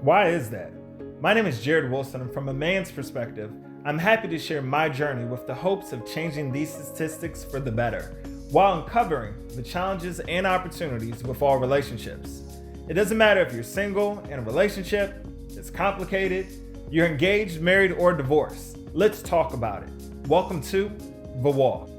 Why is that? My name is Jared Wilson, and from a man's perspective, I'm happy to share my journey with the hopes of changing these statistics for the better, while uncovering the challenges and opportunities with all relationships. It doesn't matter if you're single, in a relationship, it's complicated, you're engaged, married, or divorced. Let's talk about it. Welcome to The Walk.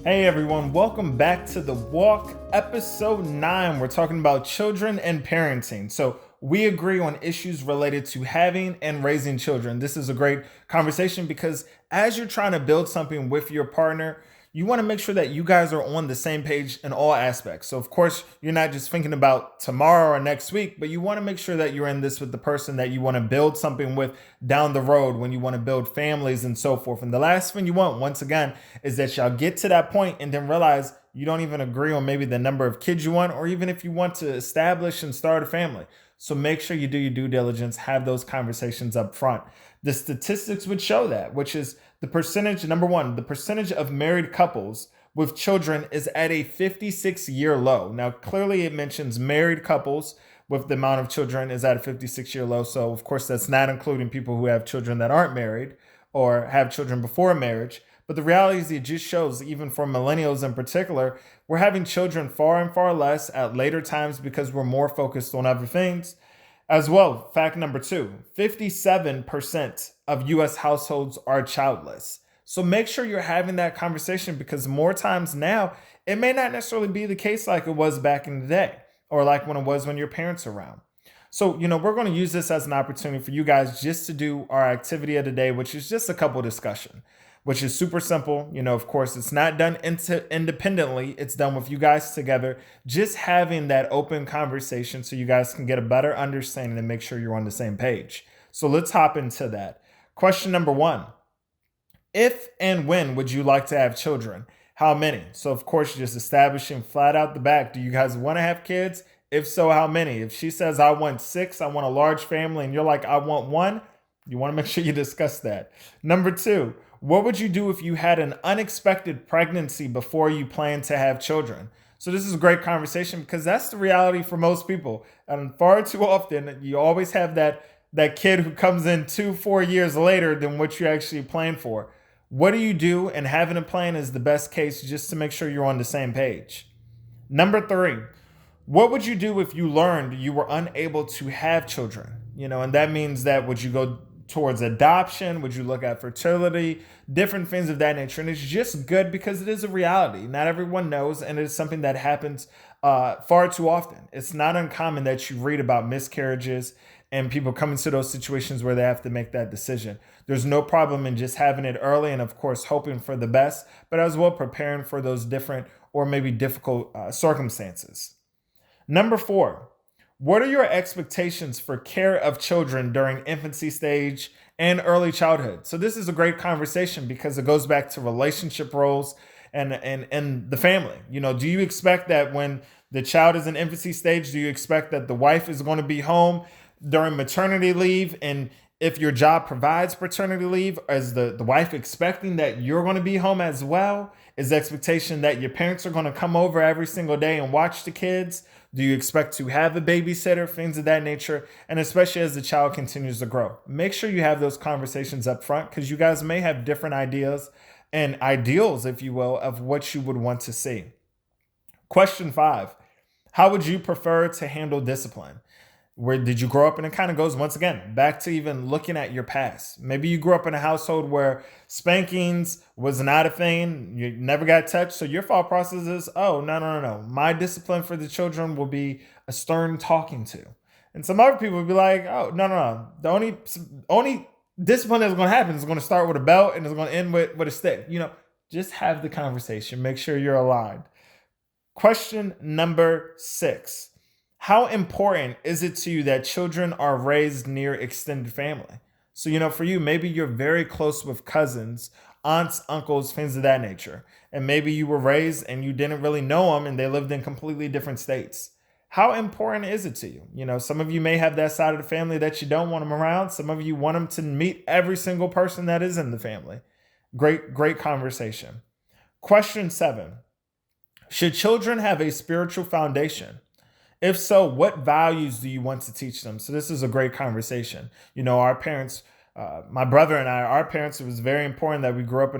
Hey everyone, welcome back to The Walk, episode 9. We're talking about children and parenting. So we agree on issues related to having and raising children. This is a great conversation because as you're trying to build something with your partner, you want to make sure that you guys are on the same page in all aspects. So of course, you're not just thinking about tomorrow or next week, but you want to make sure that you're in this with the person that you want to build something with down the road when you want to build families and so forth. And the last thing you want, once again, is that y'all get to that point and then realize you don't even agree on maybe the number of kids you want, or even if you want to establish and start a family. So make sure you do your due diligence, have those conversations up front. The statistics would show that, which is the percentage, number one, the percentage of married couples with children is at a 56-year low. Now, clearly it mentions married couples with the amount of children is at a 56-year low. So of course, that's not including people who have children that aren't married or have children before marriage. But the reality is it just shows, even for millennials in particular, we're having children far and far less at later times because we're more focused on other things. As well, fact number 2, 57% of US households are childless. So make sure you're having that conversation, because more times now, it may not necessarily be the case like it was back in the day, or like when it was when your parents were around. So, we're going to use this as an opportunity for you guys just to do our activity of the day, which is just a couple discussion, which is super simple. Of course, it's not done independently. It's done with you guys together, just having that open conversation so you guys can get a better understanding and make sure you're on the same page. So let's hop into that. Question number 1, if and when would you like to have children? How many? So of course, you're just establishing flat out the back. Do you guys want to have kids? If so, how many? If she says, I want 6, I want a large family, and you're like, I want 1, you want to make sure you discuss that. Number 2, what would you do if you had an unexpected pregnancy before you plan to have children? So this is a great conversation because that's the reality for most people. And far too often, you always have that kid who comes in 2-4 years later than what you actually planned for. What do you do? And having a plan is the best case, just to make sure you're on the same page. Number 3, what would you do if you learned you were unable to have children? And that means that would you go towards adoption? Would you look at fertility? Different things of that nature. And it's just good because it is a reality. Not everyone knows, and it's something that happens far too often. It's not uncommon that you read about miscarriages and people come into those situations where they have to make that decision. There's no problem in just having it early and, of course, hoping for the best, but as well preparing for those different or maybe difficult circumstances. Number 4, what are your expectations for care of children during infancy stage and early childhood? So this is a great conversation because it goes back to relationship roles and the family. Do you expect that when the child is in infancy stage, do you expect that the wife is going to be home during maternity leave? And if your job provides paternity leave, is the wife expecting that you're going to be home as well? Is the expectation that your parents are going to come over every single day and watch the kids? Do you expect to have a babysitter? Things of that nature. And especially as the child continues to grow, make sure you have those conversations up front, because you guys may have different ideas and ideals, if you will, of what you would want to see. Question 5, how would you prefer to handle discipline? Where did you grow up? And it kind of goes, once again, back to even looking at your past. Maybe you grew up in a household where spankings was not a thing. You never got touched. So your thought process is, oh, no. My discipline for the children will be a stern talking to. And some other people would be like, oh, no. The only discipline that's going to happen is going to start with a belt and it's going to end with a stick. Just have the conversation. Make sure you're aligned. Question number 6. How important is it to you that children are raised near extended family? So, for you, maybe you're very close with cousins, aunts, uncles, things of that nature. And maybe you were raised and you didn't really know them and they lived in completely different states. How important is it to you? Some of you may have that side of the family that you don't want them around. Some of you want them to meet every single person that is in the family. Great conversation. Question 7. Should children have a spiritual foundation? If so, what values do you want to teach them? So this is a great conversation. Our parents, my brother and I, our parents, it was very important that we grew up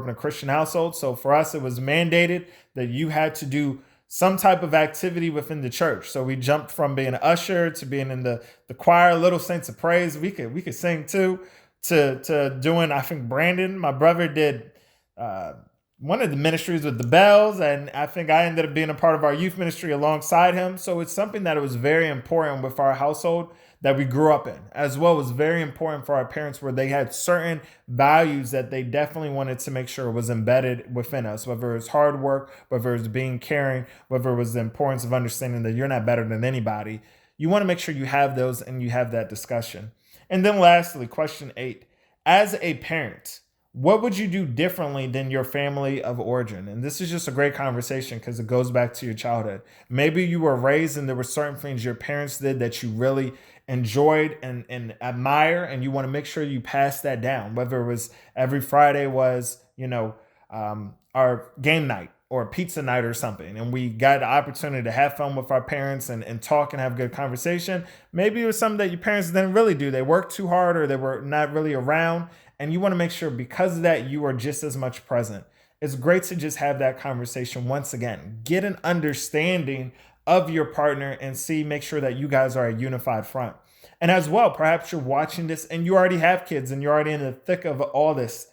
in a Christian household. So for us, it was mandated that you had to do some type of activity within the church. So we jumped from being an usher to being in the choir, Little Saints of Praise. We could sing too, to doing, I think Brandon, my brother, did one of the ministries with the bells, and I think I ended up being a part of our youth ministry alongside him. So it's something that was very important with our household that we grew up in, as well as very important for our parents, where they had certain values that they definitely wanted to make sure was embedded within us, whether it was hard work, whether it was being caring, whether it was the importance of understanding that you're not better than anybody. You want to make sure you have those and you have that discussion. And then lastly, question 8, as a parent, what would you do differently than your family of origin? And this is just a great conversation because it goes back to your childhood. Maybe you were raised and there were certain things your parents did that you really enjoyed and admire, and you want to make sure you pass that down. Whether it was every Friday was, our game night or pizza night or something, and we got the opportunity to have fun with our parents and talk and have good conversation. Maybe it was something that your parents didn't really do. They worked too hard or they were not really around. And you want to make sure because of that, you are just as much present. It's great to just have that conversation once again. Get an understanding of your partner and make sure that you guys are a unified front. And as well, perhaps you're watching this and you already have kids and you're already in the thick of all this.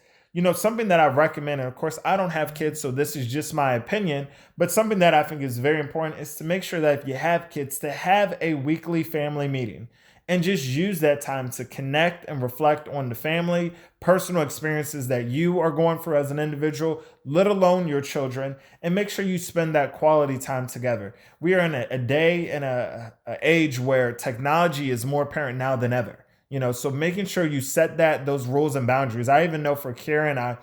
Something that I recommend, and of course, I don't have kids, so this is just my opinion, but something that I think is very important is to make sure that if you have kids, to have a weekly family meeting and just use that time to connect and reflect on the family, personal experiences that you are going through as an individual, let alone your children, and make sure you spend that quality time together. We are in a day and a age where technology is more apparent now than ever. So making sure you set those rules and boundaries. I even know for Kara and I,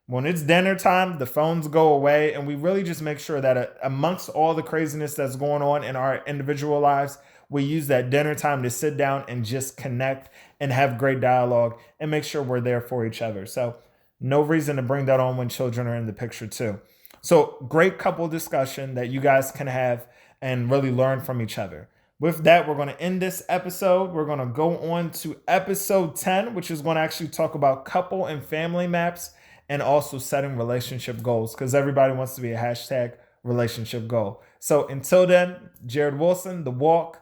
when it's dinner time, the phones go away, and we really just make sure that amongst all the craziness that's going on in our individual lives, we use that dinner time to sit down and just connect and have great dialogue and make sure we're there for each other. So no reason to bring that on when children are in the picture too. So great couple discussion that you guys can have and really learn from each other. With that, we're going to end this episode. We're going to go on to episode 10, which is going to actually talk about couple and family maps and also setting relationship goals, because everybody wants to be a #relationship goal. So until then, Jared Wilson, The Walk.